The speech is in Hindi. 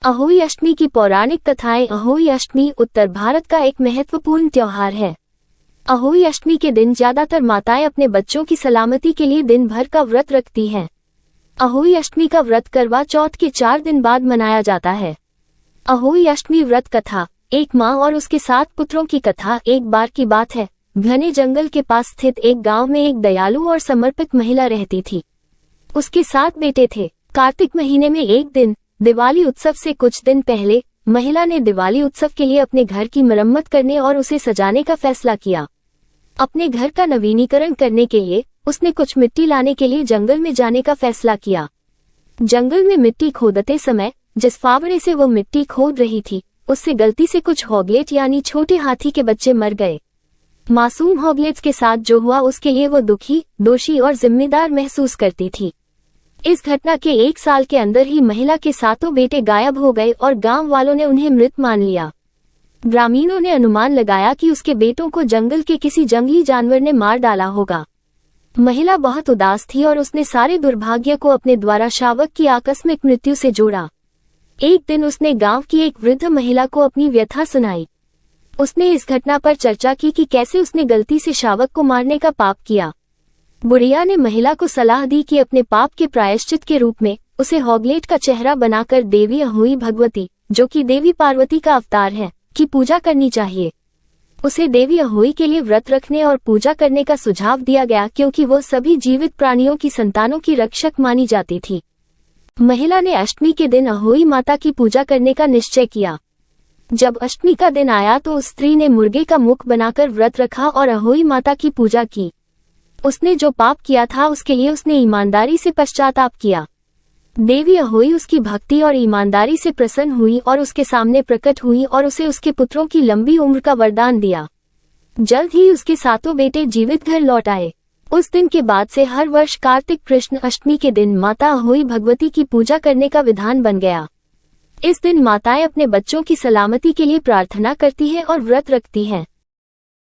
अहोई अष्टमी की पौराणिक कथाएं। अहोई अष्टमी उत्तर भारत का एक महत्वपूर्ण त्योहार है। अहोई अष्टमी के दिन ज्यादातर माताएं अपने बच्चों की सलामती के लिए दिन भर का व्रत रखती हैं। अहोई अष्टमी का व्रत करवा चौथ के 4 दिन बाद मनाया जाता है। अहोई अष्टमी व्रत कथा। एक माँ और उसके 7 पुत्रों की कथा। एक बार की बात है, घने जंगल के पास स्थित एक गांव में एक दयालु और समर्पित महिला रहती थी। उसके 7 बेटे थे। कार्तिक महीने में एक दिन, दिवाली उत्सव से कुछ दिन पहले, महिला ने दिवाली उत्सव के लिए अपने घर की मरम्मत करने और उसे सजाने का फैसला किया। अपने घर का नवीनीकरण करने के लिए उसने कुछ मिट्टी लाने के लिए जंगल में जाने का फैसला किया। जंगल में मिट्टी खोदते समय जिस फावड़े से वो मिट्टी खोद रही थी, उससे गलती से कुछ हॉगलेट यानी छोटे हाथी के बच्चे मर गए। मासूम हॉगलेट्स के साथ जो हुआ उसके लिए वो दुखी, दोषी और जिम्मेदार महसूस करती थी। इस घटना के 1 साल के अंदर ही महिला के 7 बेटे गायब हो गए और गांव वालों ने उन्हें मृत मान लिया। ग्रामीणों ने अनुमान लगाया कि उसके बेटों को जंगल के किसी जंगली जानवर ने मार डाला होगा। महिला बहुत उदास थी और उसने सारे दुर्भाग्य को अपने द्वारा शावक की आकस्मिक मृत्यु से जोड़ा। एक दिन उसने गांव की एक वृद्ध महिला को अपनी व्यथा सुनाई। उसने इस घटना पर चर्चा की कि कैसे उसने गलती से शावक को मारने का पाप किया। बुढ़िया ने महिला को सलाह दी कि अपने पाप के प्रायश्चित के रूप में उसे हॉगलेट का चेहरा बनाकर देवी अहोई भगवती, जो कि देवी पार्वती का अवतार है, की पूजा करनी चाहिए। उसे देवी अहोई के लिए व्रत रखने और पूजा करने का सुझाव दिया गया क्योंकि वो सभी जीवित प्राणियों की संतानों की रक्षक मानी जाती थी। महिला ने अष्टमी के दिन अहोई माता की पूजा करने का निश्चय किया। जब अष्टमी का दिन आया तो उस स्त्री ने मुर्गे का मुख बनाकर व्रत रखा और अहोई माता की पूजा की। उसने जो पाप किया था उसके लिए उसने ईमानदारी से पश्चाताप किया। देवी अहोई उसकी भक्ति और ईमानदारी से प्रसन्न हुई और उसके सामने प्रकट हुई और उसे उसके पुत्रों की लंबी उम्र का वरदान दिया। जल्द ही उसके 7 बेटे जीवित घर लौट आए। उस दिन के बाद से हर वर्ष कार्तिक कृष्ण अष्टमी के दिन माता अहोई भगवती की पूजा करने का विधान बन गया। इस दिन माताएं अपने बच्चों की सलामती के लिए प्रार्थना करती हैं और व्रत रखती हैं।